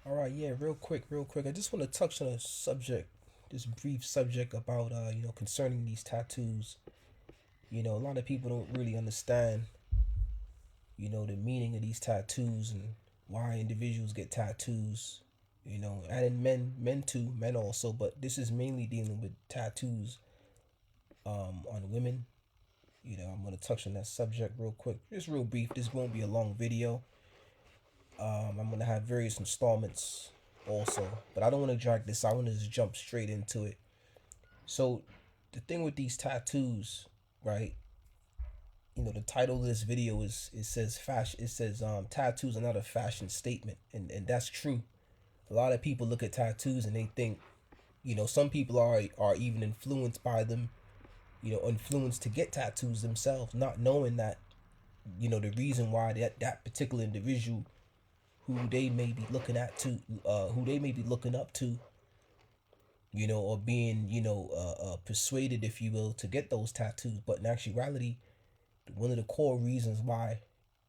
All right, yeah, real quick. I just want to touch on a subject, this brief subject about concerning these tattoos. A lot of people don't really understand, the meaning of these tattoos and why individuals get tattoos. And in men too, men also, but this is mainly dealing with tattoos on women. I'm gonna touch on that subject real quick, just real brief. This won't be a long video. I'm gonna have various installments also, but I don't want to drag this. I want to just jump straight into it. So, the thing with these tattoos, right? The title of this video is it says fashion. It says tattoos are not a fashion statement, and that's true. A lot of people look at tattoos and they think, some people are even influenced by them. Influenced to get tattoos themselves, not knowing that the reason why that particular individual who they may be looking at to who they may be looking up to, or being persuaded, if you will, to get those tattoos. But in actuality, one of the core reasons why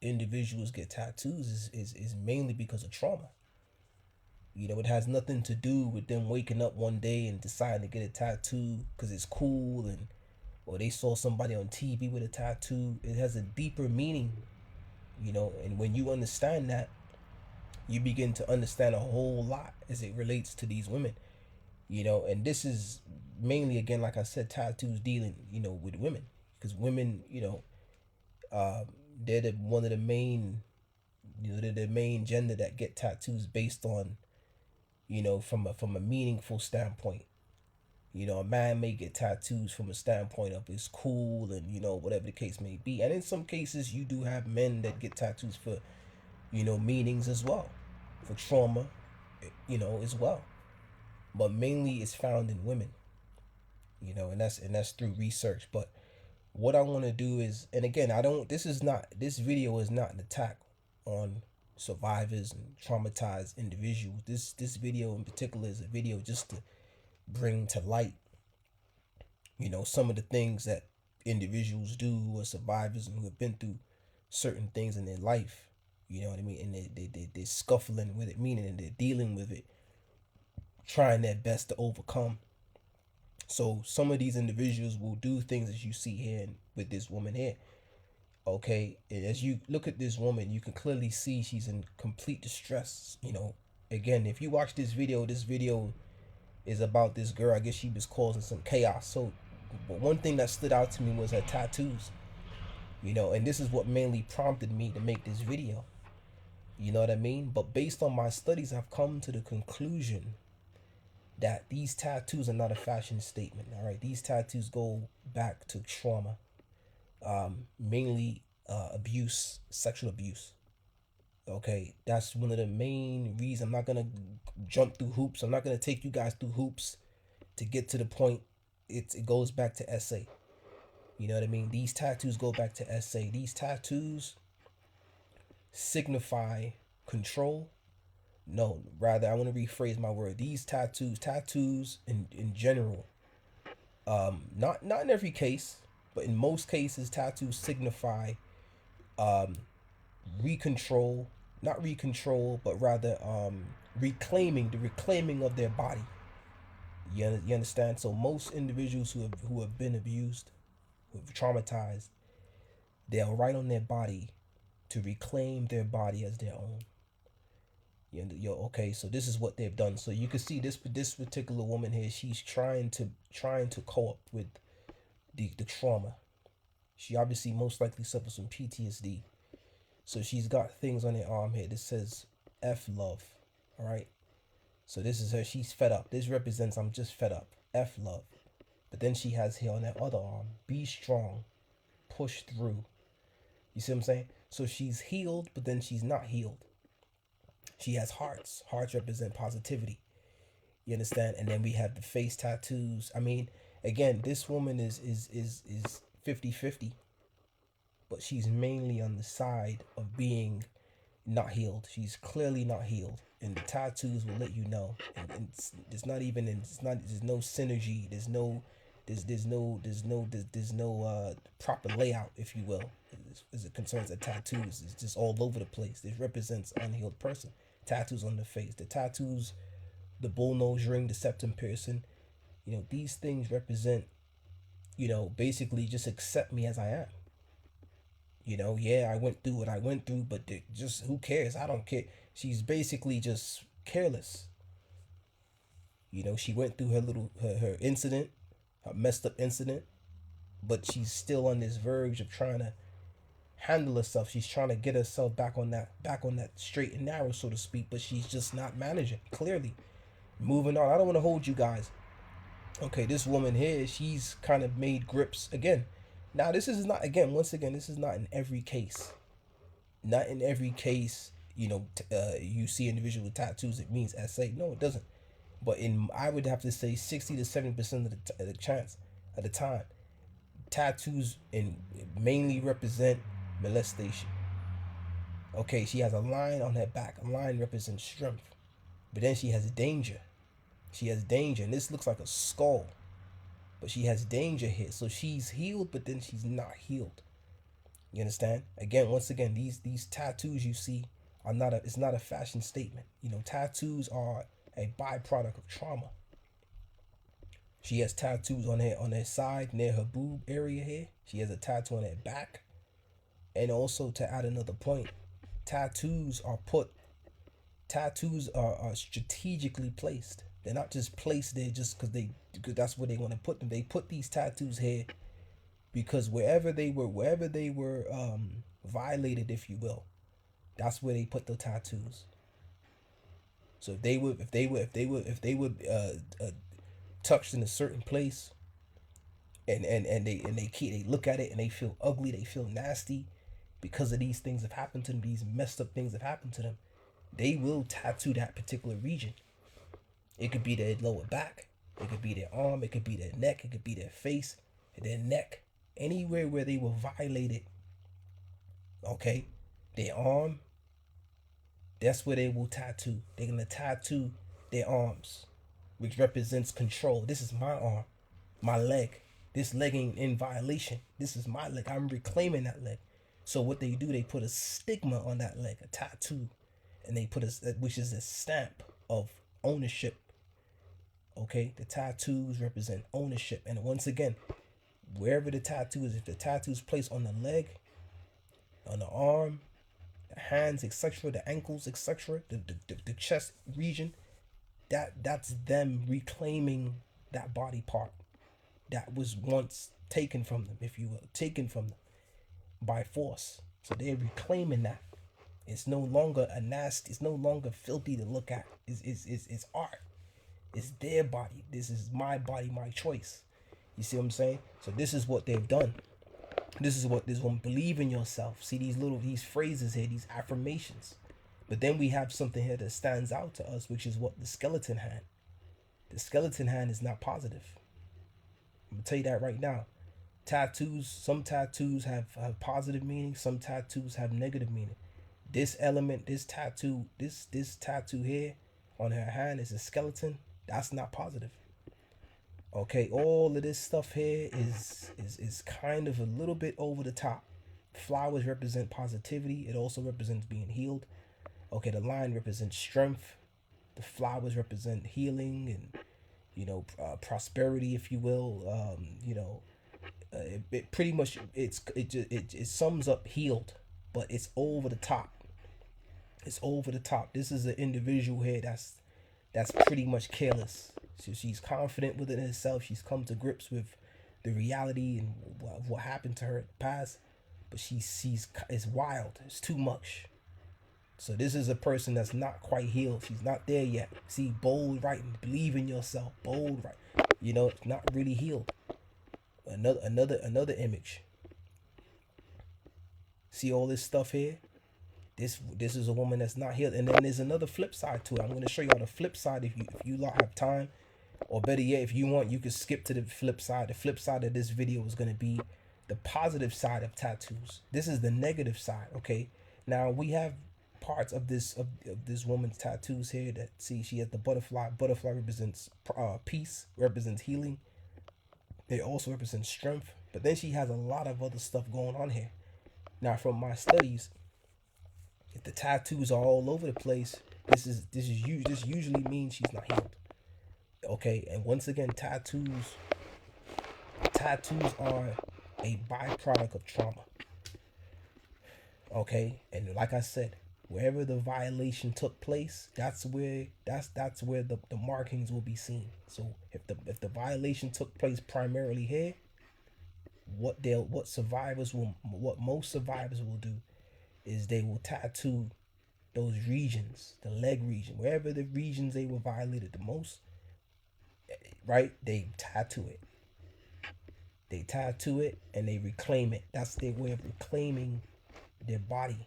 individuals get tattoos is mainly because of trauma. It has nothing to do with them waking up one day and deciding to get a tattoo because it's cool, and or they saw somebody on TV with a tattoo. It has a deeper meaning, and when you understand that, you begin to understand a whole lot as it relates to these women. And this is mainly, again, like I said, tattoos dealing, with women, because women, uh, they're one of the main, they're the main gender that get tattoos based on, from a meaningful standpoint. A man may get tattoos from a standpoint of it's cool and whatever the case may be. And in some cases, you do have men that get tattoos for meanings as well, for trauma, as well. But mainly it's found in women, and that's through research. But what I want to do is, and again, I don't. This video is not an attack on survivors and traumatized individuals. This video in particular is a video just to bring to light, some of the things that individuals do who are survivors and who have been through certain things in their life. You know what I mean? And they're scuffling with it, meaning they're dealing with it, trying their best to overcome. So some of these individuals will do things as you see here with this woman here. Okay, and as you look at this woman, you can clearly see she's in complete distress. Again, if you watch this video is about this girl. I guess she was causing some chaos. So, but one thing that stood out to me was her tattoos. And this is what mainly prompted me to make this video. You know what I mean? But based on my studies, I've come to the conclusion that these tattoos are not a fashion statement. All right, these tattoos go back to trauma, mainly abuse, sexual abuse. Okay, that's one of the main reasons. I'm not gonna jump through hoops. I'm not gonna take you guys through hoops to get to the point. It goes back to SA. You know what I mean? These tattoos go back to SA. These tattoos signify control. No, rather, I want to rephrase my word. These tattoos in general, not in every case, but in most cases, tattoos signify um, recontrol, not recontrol, but rather reclaiming of their body. You understand? So most individuals who have been abused, who have traumatized, they'll write on their body to reclaim their body as their own. Okay. So this is what they've done. So you can see this particular woman here. She's trying to cope with the trauma. She obviously most likely suffers from PTSD. So she's got things on her arm here that says F love. All right. So this is her. She's fed up. This represents I'm just fed up. F love. But then she has here on that other arm, be strong, push through. You see what I'm saying? So she's healed, but then she's not healed. She has hearts. Hearts represent positivity. You understand? And then we have the face tattoos. I mean, again, this woman is 50-50, but she's mainly on the side of being not healed. She's clearly not healed, and the tattoos will let you know. And it's not even. It's not. There's no synergy. There's no proper layout, if you will, as it concerns the tattoos. It's just all over the place. It represents an unhealed person. tattoos on the face, the tattoos, the bull nose ring, the septum piercing. These things represent, basically just accept me as I am. Yeah, I went through what I went through, but just who cares? I don't care. She's basically just careless. She went through her incident, her messed up incident, but she's still on this verge of trying to handle herself. She's trying to get herself back on that straight and narrow, so to speak, but she's just not managing. Clearly. Moving on. I don't want to hold you guys. Okay, this woman here, she's kind of made grips again. Now, this is not, again, once again, this is not in every case. Not in every case, you see individual with tattoos, it means SA. No, it doesn't. But I would have to say 60 to 70% of the chance at the time, tattoos mainly represent molestation. Okay, she has a line on her back. A line represents strength. But then she has danger. She has danger. And this looks like a skull. But she has danger here. So she's healed, but then she's not healed. You understand? Again, once again, these tattoos you see are it's not a fashion statement. Tattoos are a byproduct of trauma. She has tattoos on her side near her boob area here. She has a tattoo on her back. And also, to add another point, tattoos are strategically placed. They're not just placed there just because that's where they want to put them. They put these tattoos here because wherever they were violated, if you will, that's where they put the tattoos. So if they were touched in a certain place, and they look at it and they feel ugly, they feel nasty because of these things have happened to them, these messed up things have happened to them, they will tattoo that particular region. It could be their lower back, it could be their arm, it could be their neck, it could be their face, their neck, anywhere where they were violated. Okay, their arm, that's where they will tattoo. They're gonna tattoo their arms, which represents control. This is my arm, my leg. This leg ain't in violation. This is my leg. I'm reclaiming that leg. So what they do, they put a stigma on that leg, a tattoo, and they put which is a stamp of ownership. Okay, the tattoos represent ownership, and once again, wherever the tattoo is, if the tattoo is placed on the leg, on the arm, the hands, etc., the ankles, etc., the chest region, that's them reclaiming that body part that was once taken from them, if you will, taken from them by force. So they're reclaiming that. It's no longer a nasty, it's no longer filthy to look at. It's art. It's their body. This is my body, my choice. You see what I'm saying? So this is what they've done. This is what this one, believe in yourself. See these phrases here, these affirmations. But then we have something here that stands out to us, which is what the skeleton hand. The skeleton hand is not positive. I'm gonna tell you that right now. Tattoos, some tattoos have positive meaning, some tattoos have negative meaning. This element, this tattoo here on her hand is a skeleton. That's not positive. Okay, all of this stuff here is kind of a little bit over the top. Flowers represent positivity. It also represents being healed. Okay, the line represents strength. The flowers represent healing and prosperity, if you will. It pretty much it sums up healed, but it's over the top. It's over the top. This is an individual here that's pretty much careless. So she's confident within herself. She's come to grips with the reality and what happened to her in the past, but it's wild. It's too much. So this is a person that's not quite healed. She's not there yet. See, bold writing, believe in yourself. Bold writing. Not really healed. Another image. See all this stuff here? This is a woman that's not healed. And then there's another flip side to it. I'm going to show you on the flip side if you lot have time. Or better yet, if you want, you can skip to the flip side. The flip side of this video is going to be the positive side of tattoos. This is the negative side, okay? Now, we have parts of this woman's tattoos here that, see, she has the butterfly. Butterfly represents peace, represents healing. They also represent strength. But then she has a lot of other stuff going on here. Now, from my studies, if the tattoos are all over the place, This usually means she's not healed. Okay, and once again, tattoos are a byproduct of trauma. Okay, and like I said, wherever the violation took place, that's where the markings will be seen. So if the violation took place primarily here, what most survivors will do is they will tattoo those regions, the leg region, wherever the regions they were violated the most, right? They tattoo it and they reclaim it. That's their way of reclaiming their body.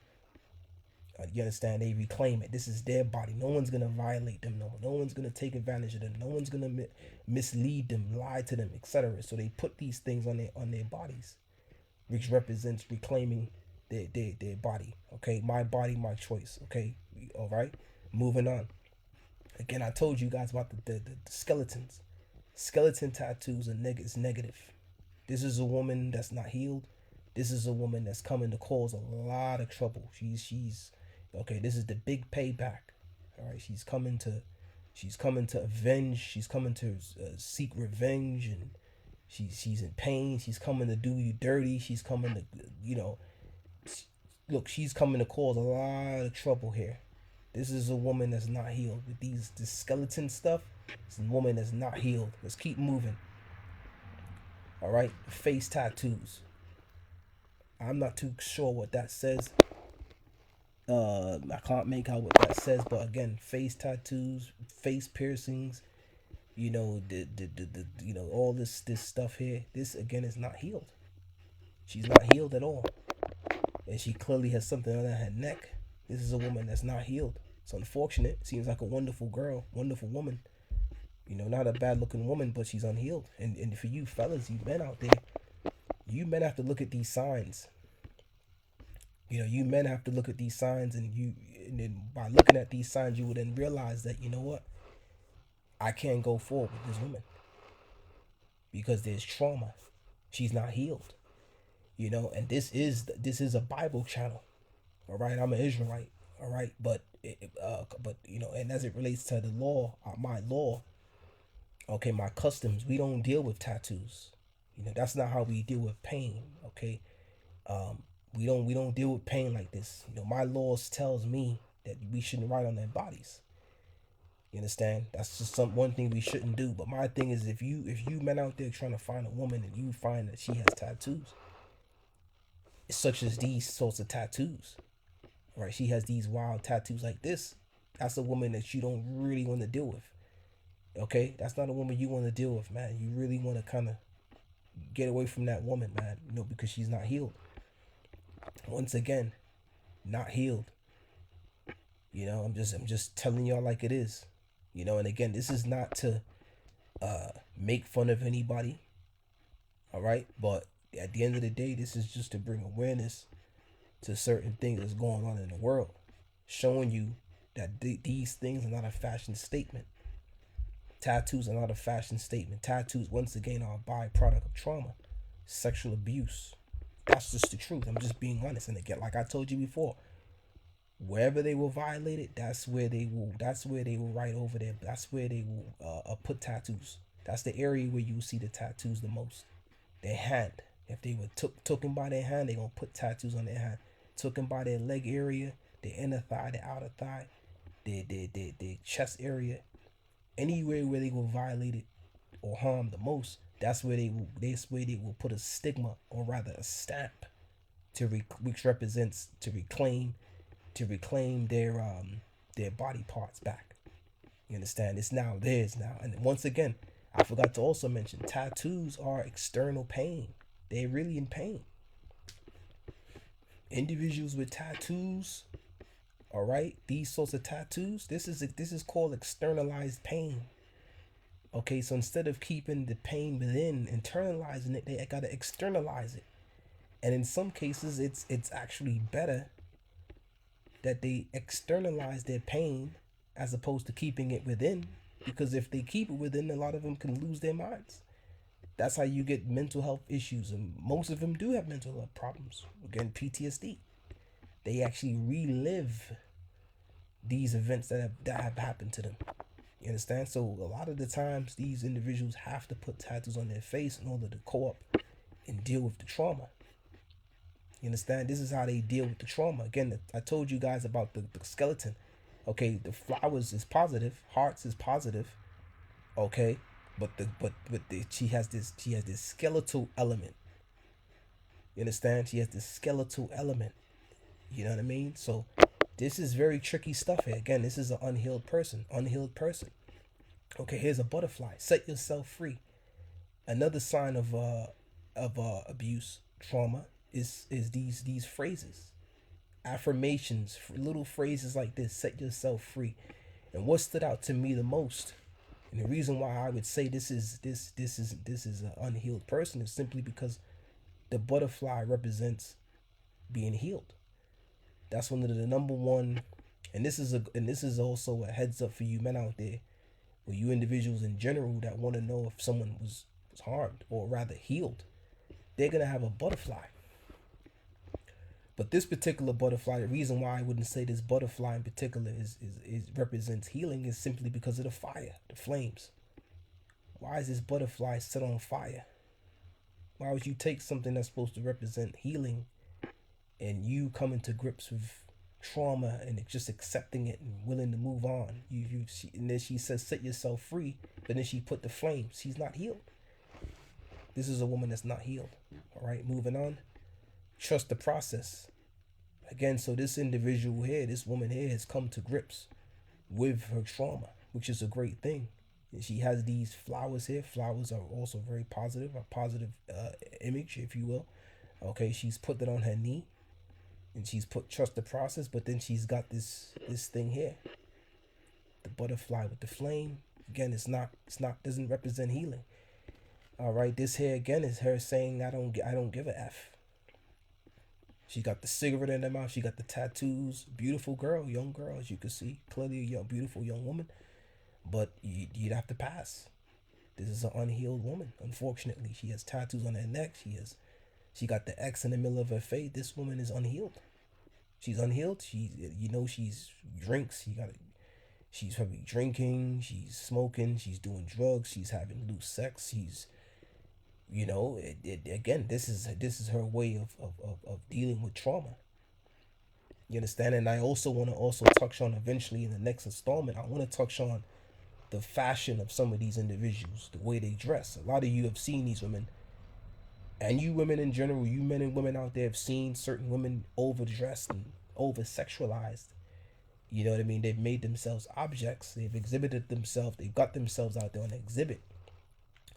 You understand? They reclaim it. This is their body. No one's gonna violate them. No one's gonna take advantage of them. No one's gonna mislead them, lie to them, etc. So they put these things on their bodies, which represents reclaiming their body. Okay, my body, my choice. Okay, all right. Moving on. Again, I told you guys about the skeletons. Skeleton tattoos are is negative. This is a woman that's not healed. This is a woman that's coming to cause a lot of trouble. She's okay. This is the big payback. All right, she's coming to avenge. She's coming to seek revenge, and she's in pain. She's coming to do you dirty. She's coming to look. She's coming to cause a lot of trouble here. This is a woman that's not healed with this skeleton stuff. It's a woman that's not healed. Let's keep moving. All right, face tattoos. I'm not too sure what that says. I can't make out what that says, but again, face tattoos, face piercings, all this stuff here. This again is not healed. She's not healed at all, and she clearly has something on her neck. This is a woman that's not healed. It's unfortunate. Seems like a wonderful girl, wonderful woman. Not a bad looking woman, but she's unhealed. And for you fellas, you men out there, you men have to look at these signs. You men have to look at these signs, and then by looking at these signs, you will then realize that what, I can't go forward with this woman because there's trauma. She's not healed. And this is a Bible channel. All right, I'm an Israelite. All right, but and as it relates to the law, my law, okay, my customs, we don't deal with tattoos. That's not how we deal with pain. Okay, we don't deal with pain like this. My laws tells me that we shouldn't write on their bodies. You understand? That's just one thing we shouldn't do. But my thing is, if you men out there trying to find a woman and you find that she has tattoos, such as these sorts of tattoos, right? She has these wild tattoos like this. That's a woman that you don't really want to deal with. Okay, that's not a woman you want to deal with, man. You really want to kind of get away from that woman, man. Because she's not healed. Once again, not healed. I'm just telling y'all like it is. And again, this is not to make fun of anybody. All right, but at the end of the day, this is just to bring awareness to certain things that's going on in the world, showing you that these things are not a fashion statement. Tattoos are not a fashion statement. Tattoos, once again, are a byproduct of trauma, sexual abuse. That's just the truth. I'm just being honest. And again, like I told you before, wherever they were violated, that's where they will write over there. That's where they will put tattoos. That's the area where you see the tattoos the most. Their hand. If they were taken by their hand, they're gonna put tattoos on their hand. Taken by their leg area, their inner thigh, their outer thigh, their chest area. Anywhere where they were violated or harmed the most, that's where they will put a stigma, or rather a stamp, which represents to reclaim their body parts back. You understand? It's now theirs now. And once again, I forgot to also mention, tattoos are external pain. They're really in pain. Individuals with tattoos, all right, these sorts of tattoos, this is called externalized pain. Okay, so instead of keeping the pain within, internalizing it, they gotta externalize it. And in some cases, it's actually better that they externalize their pain as opposed to keeping it within. Because if they keep it within, a lot of them can lose their minds. That's how you get mental health issues, and most of them do have mental health problems. Again, PTSD. They actually relive these events that have happened to them. You understand? So a lot of the times these individuals have to put tattoos on their face in order to cope and deal with the trauma. You understand? This is how they deal with the trauma. Again, I told you guys about the skeleton. Okay, the flowers is positive, hearts is positive. Okay, but she has this skeletal element. You understand? She has this skeletal element. You know what I mean? So this is very tricky stuff here. Again, this is an unhealed person. Unhealed person. Okay, here's a butterfly. Set yourself free. Another sign of abuse, trauma is these phrases, affirmations, little phrases like this. Set yourself free. And what stood out to me the most, and the reason why I would say this is an unhealed person is simply because the butterfly represents being healed. That's one of the number one, and this is also a heads up for you men out there, or you individuals in general that want to know if someone was harmed or rather healed. They're gonna have a butterfly. But this particular butterfly, the reason why I wouldn't say this butterfly in particular is represents healing is simply because of the fire, the flames. Why is this butterfly set on fire? Why would you take something that's supposed to represent healing and you coming to grips with trauma and just accepting it and willing to move on? And then she says, set yourself free, but then she put the flames. She's not healed. This is a woman that's not healed. All right, moving on. Trust the process. Again, so this individual here, this woman here has come to grips with her trauma, which is a great thing. And she has these flowers here. Flowers are also very positive, a positive image, if you will. Okay, she's put that on her knee, and she's put trust the process. But then she's got this thing here, the butterfly with the flame. Again, it's not doesn't represent healing. All right, this here again is her saying, I don't give a f. She got the cigarette in her mouth. She got the tattoos. Beautiful girl, young girl, as you can see. Clearly a young, beautiful young woman. But you'd have to pass. This is an unhealed woman. Unfortunately, she has tattoos on her neck. She got the X in the middle of her face. This woman is unhealed. She's unhealed. She's drinks. She's probably drinking. She's smoking. She's doing drugs. She's having loose sex. Again, this is her way of dealing with trauma. You understand? And I also want to touch on eventually in the next installment. I want to touch on the fashion of some of these individuals, the way they dress. A lot of you have seen these women, and you women in general, you men and women out there have seen certain women overdressed and over sexualized. You know what I mean? They've made themselves objects. They've exhibited themselves. They've got themselves out there on exhibit,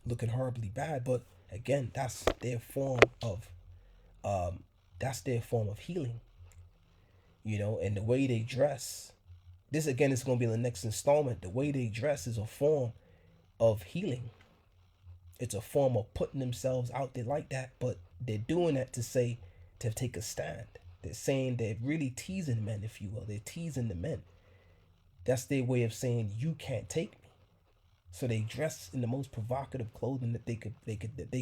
looking horribly bad. But again, that's their form of healing. And the way they dress. This again is going to be the next installment. The way they dress is a form of healing. It's a form of putting themselves out there like that, but they're doing that to take a stand. They're saying they're really teasing men, if you will. They're teasing the men. That's their way of saying you can't take me. So they dress in the most provocative clothing that they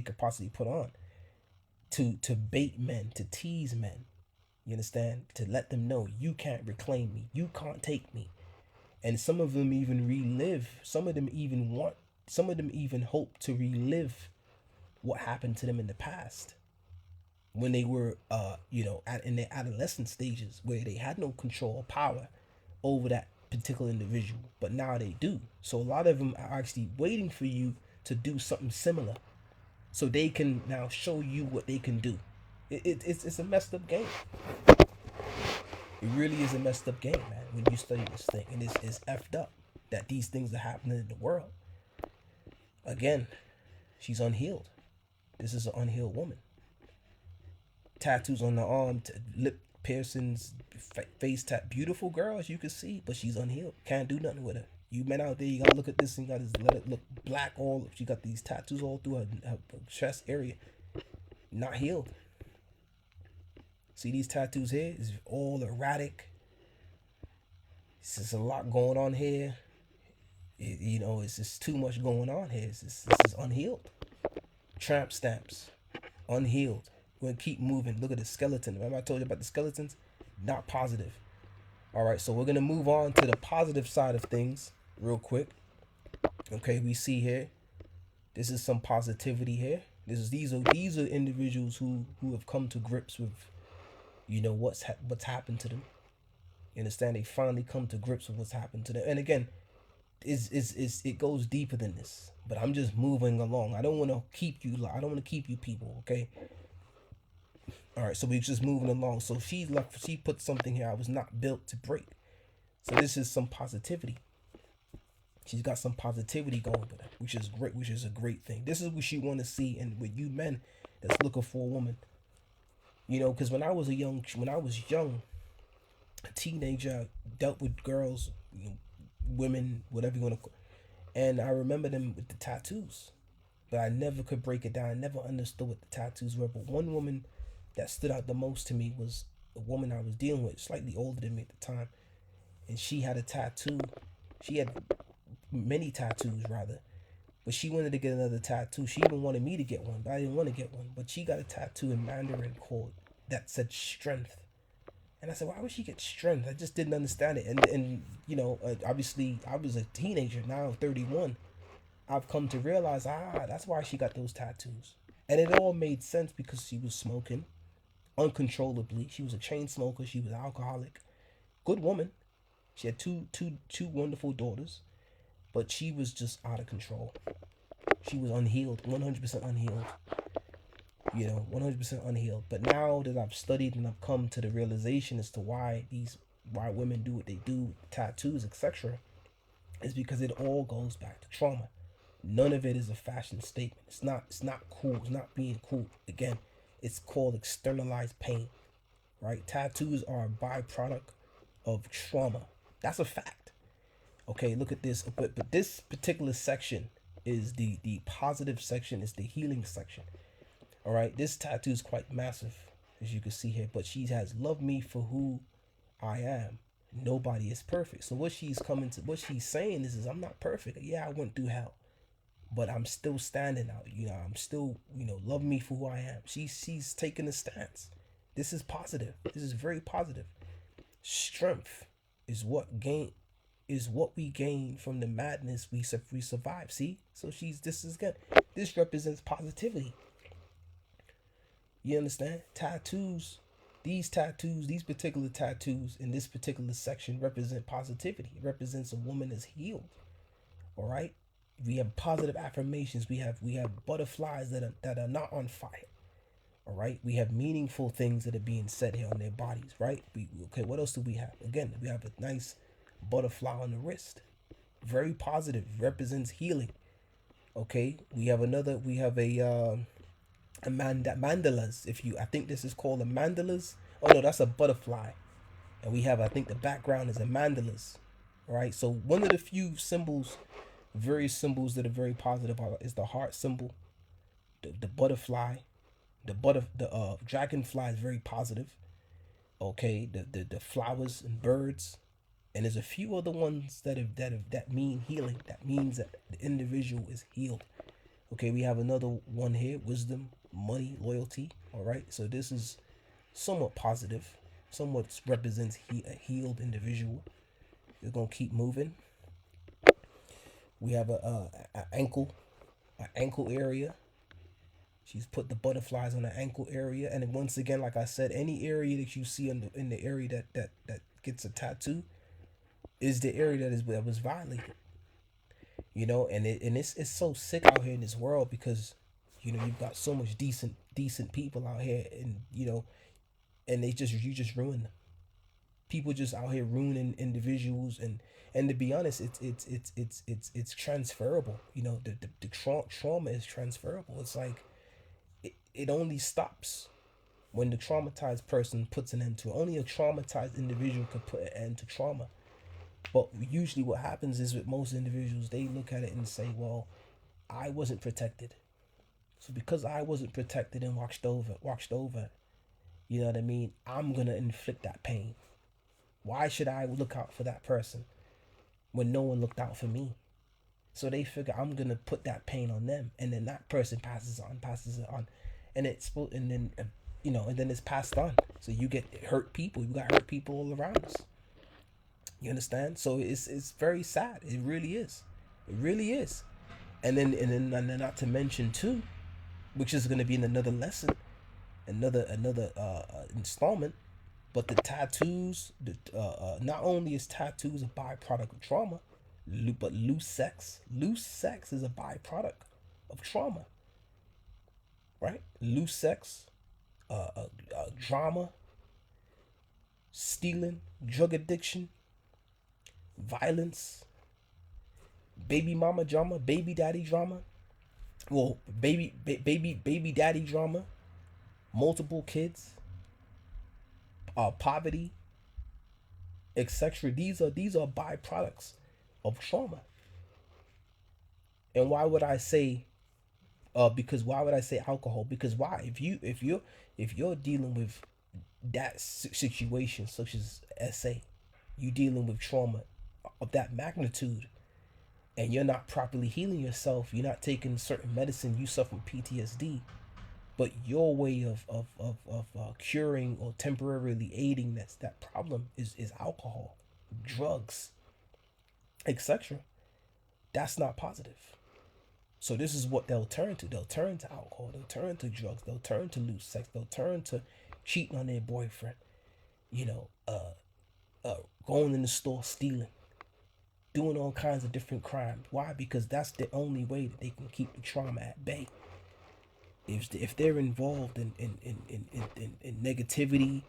could possibly put on to bait men, to tease men. You understand? To let them know you can't reclaim me. You can't take me. And some of them even relive. Some of them even hope to relive what happened to them in the past. When they were, in their adolescent stages where they had no control or power over that particular individual. But now they do. So a lot of them are actually waiting for you to do something similar so they can now show you what they can do. It's a messed up game. It really is a messed up game, man, when you study this thing. And it's effed up that these things are happening in the world. Again, she's unhealed. This is an unhealed woman. Tattoos on the arm, lip piercings, face tat. Beautiful girl, as you can see, but she's unhealed. Can't do nothing with her. You men out there, you gotta look at this and you gotta let it look black. She got these tattoos all through her chest area. Not healed. See these tattoos here? It's all erratic. It's just a lot going on here. It's just too much going on here. This is unhealed. Tramp stamps. Unhealed. We're going to keep moving. Look at the skeleton. Remember I told you about the skeletons? Not positive. All right, so we're gonna move on to the positive side of things real quick. Okay, we see here. This is some positivity here. These are individuals who have come to grips with what's happened to them. You understand? They finally come to grips with what's happened to them. And again, is it goes deeper than this. But I'm just moving along. I don't want to keep you. I don't want to keep you people. Okay. All right. So we're just moving along. So she left. She put something here. I was not built to break. So this is some positivity. She's got some positivity going with her, which is great. Which is a great thing. This is what you want to see, and with you men that's looking for a woman. Because when I was young, a teenager, dealt with girls, women, whatever you want to call. And I remember them with the tattoos, but I never could break it down. I never understood what the tattoos were. But one woman that stood out the most to me was a woman I was dealing with, slightly older than me at the time, and she had a tattoo. She had many tattoos rather, but she wanted to get another tattoo. She even wanted me to get one, but I didn't want to get one. But she got a tattoo in Mandarin called that said strength. And I said, why would she get strength? I just didn't understand it. And obviously, I was a teenager. Now I'm 31. I've come to realize, that's why she got those tattoos. And it all made sense because she was smoking uncontrollably. She was a chain smoker. She was alcoholic. Good woman. She had two wonderful daughters. But she was just out of control. She was unhealed, 100% unhealed. 100% unhealed. But now that I've studied and I've come to the realization as to why women do what they do, tattoos, etc., is because it all goes back to trauma. None of it is a fashion statement. It's not cool. It's not being cool. Again, it's called externalized pain. Right? Tattoos are a byproduct of trauma. That's a fact. Okay, look at this. But this particular section is the positive section, is the healing section. All right, this tattoo is quite massive, as you can see here. But she has loved me for who I am. Nobody is perfect. So what she's saying is I'm not perfect. Yeah, I went through hell, but I'm still standing out. I'm still, love me for who I am. She's taking a stance. This is positive. This is very positive. Strength is what we gain from the madness we survive. See, so this is good. This represents positivity. You understand? These particular tattoos in this particular section represent positivity. It represents a woman is healed. All right. We have positive affirmations. We have butterflies that are not on fire. All right. We have meaningful things that are being said here on their bodies. Right. Okay. What else do we have? Again, we have a nice butterfly on the wrist. Very positive. Represents healing. Okay. We have mandalas. I think this is called a mandalas. Oh no, that's a butterfly. And we have, I think the background is a mandalas. All right. So one of the few symbols, various symbols that are very positive is the heart symbol, the butterfly, the dragonfly is very positive. Okay. The flowers and birds. And there's a few other ones that mean healing. That means that the individual is healed. Okay, we have another one here: wisdom, money, loyalty. All right, so this is somewhat positive, somewhat represents a healed individual. We're gonna keep moving. We have a ankle area. She's put the butterflies on the ankle area, and then once again, like I said, any area that you see in the area that gets a tattoo is the area that was violated. And it's so sick out here in this world because you've got so much decent people out here, and and you just ruin them. People just out here ruining individuals, and to be honest, it's transferable. The trauma is transferable. It's like it only stops when the traumatized person puts an end to it. Only a traumatized individual could put an end to trauma. But usually what happens is with most individuals, they look at it and say, well, I wasn't protected. So because I wasn't protected and watched over, you know what I mean? I'm going to inflict that pain. Why should I look out for that person when no one looked out for me? So they figure I'm going to put that pain on them. And then that person passes it on. And and then it's passed on. So you get hurt people. You got hurt people all around us. You understand? So it's very sad. It really is. It really is. And then not to mention too, which is going to be in another lesson, another installment. But the tattoos, not only is tattoos a byproduct of trauma, but loose sex is a byproduct of trauma, right? Loose sex, drama, stealing, drug addiction, violence, baby mama drama, baby daddy drama. Well, baby daddy drama, multiple kids, poverty, etc. These are byproducts of trauma. And why would I say? Because why would I say alcohol? Because why? If you're dealing with that situation, such as SA, you dealing with trauma of that magnitude, and you're not properly healing yourself, you're not taking certain medicine, you suffer from PTSD, but your way of curing or temporarily aiding that problem is alcohol, drugs, etc. That's not positive. So this is what they'll turn to. They'll turn to alcohol. They'll turn to drugs. They'll turn to loose sex. They'll turn to cheating on their boyfriend. You know, going in the store stealing, doing all kinds of different crimes. Why? Because that's the only way that they can keep the trauma at bay. If they're involved in negativity,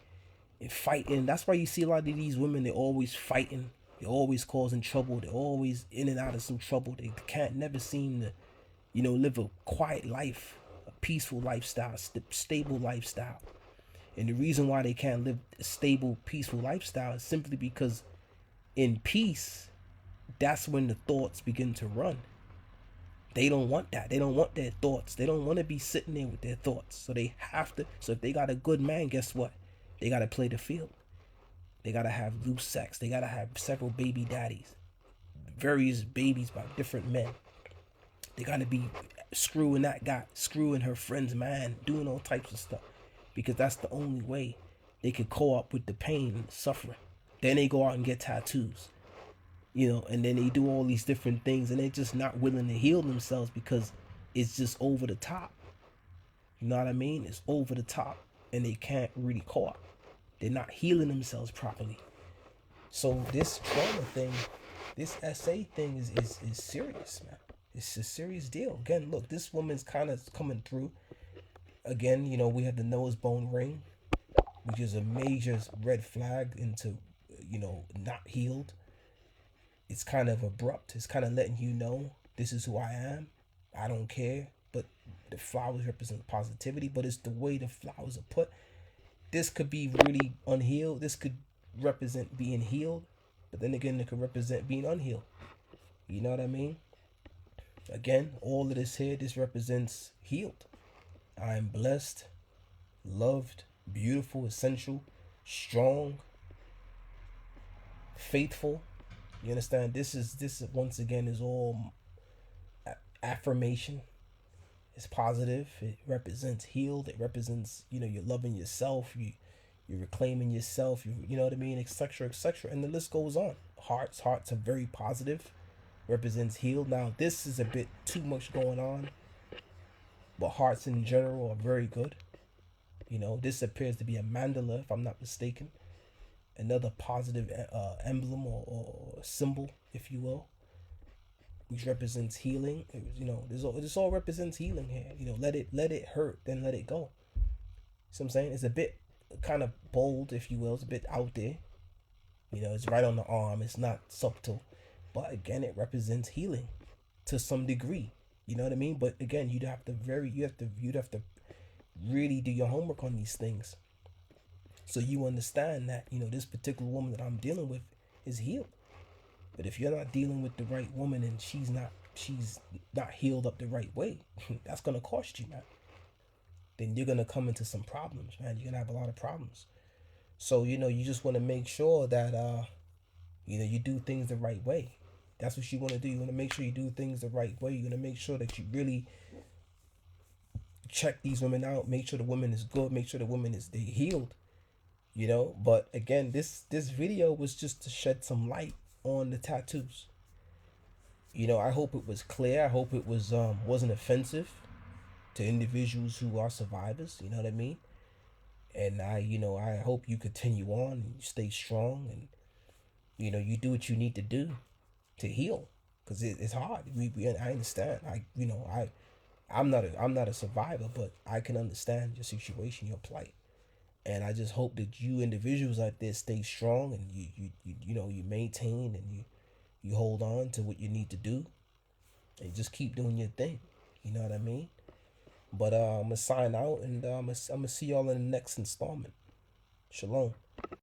in fighting, that's why you see a lot of these women. They're always fighting. They're always causing trouble. They're always in and out of some trouble. They can't never seem to, live a quiet life, a peaceful lifestyle, stable lifestyle. And the reason why they can't live a stable, peaceful lifestyle is simply because in peace, that's when the thoughts begin to run. They don't want that. They don't want their thoughts. They don't want to be sitting there with their thoughts. So they have to. So if they got a good man, guess what? They got to play the field. They got to have loose sex. They got to have several baby daddies, various babies by different men. They got to be screwing that guy, screwing her friend's man, doing all types of stuff. Because that's the only way they could co-op with the pain and the suffering. Then they go out and get tattoos. And then they do all these different things, and they're just not willing to heal themselves because it's just over the top. You know what I mean? It's over the top, and they can't really co-op. They're not healing themselves properly. So this trauma thing, this SA thing is serious, man. It's a serious deal. Again, look, this woman's kind of coming through. Again, we have the nose bone ring, which is a major red flag into, not healed. It's kind of abrupt. It's kind of letting you know this is who I am. I don't care. But the flowers represent positivity, but it's the way the flowers are put. This could be really unhealed. This could represent being healed, but then again, it could represent being unhealed. You know what I mean? Again, all of this here, this represents healed. I am blessed, loved, beautiful, essential, strong, faithful. You understand? This once again is all affirmation. It's positive. It represents healed. It represents, you're loving yourself. You're reclaiming yourself. You know what I mean, etc., etc. And the list goes on. Hearts are very positive. Represents healed. Now this is a bit too much going on, but hearts in general are very good. This appears to be a mandala, if I'm not mistaken. Another positive emblem or symbol, if you will, which represents healing. This all represents healing here. Let it hurt, then let it go. See what I'm saying? It's a bit kind of bold, if you will. It's a bit out there. It's right on the arm. It's not subtle, but again, it represents healing to some degree. You know what I mean? But again, you'd have to really do your homework on these things, so you understand that this particular woman that I'm dealing with is healed. But if you're not dealing with the right woman and she's not healed up the right way, that's gonna cost you, man. Then you're gonna come into some problems, man. You're gonna have a lot of problems. So you just want to make sure that you do things the right way. That's what you want to do. You want to make sure you do things the right way. You want to make sure that you really check these women out. Make sure the woman is good. Make sure the woman is healed. you know. But again, this video was just to shed some light on the tattoos. You know, I hope it was clear. I hope it was wasn't offensive to individuals who are survivors. You know what I mean? And I hope you continue on and you stay strong, and you do what you need to do to heal, because it's hard. I understand. I'm not a survivor, but I can understand your situation, your plight. And I just hope that you individuals out there stay strong, and you maintain, and you hold on to what you need to do, and just keep doing your thing. You know what I mean? But I'm gonna sign out, and I'm gonna see y'all in the next installment. Shalom.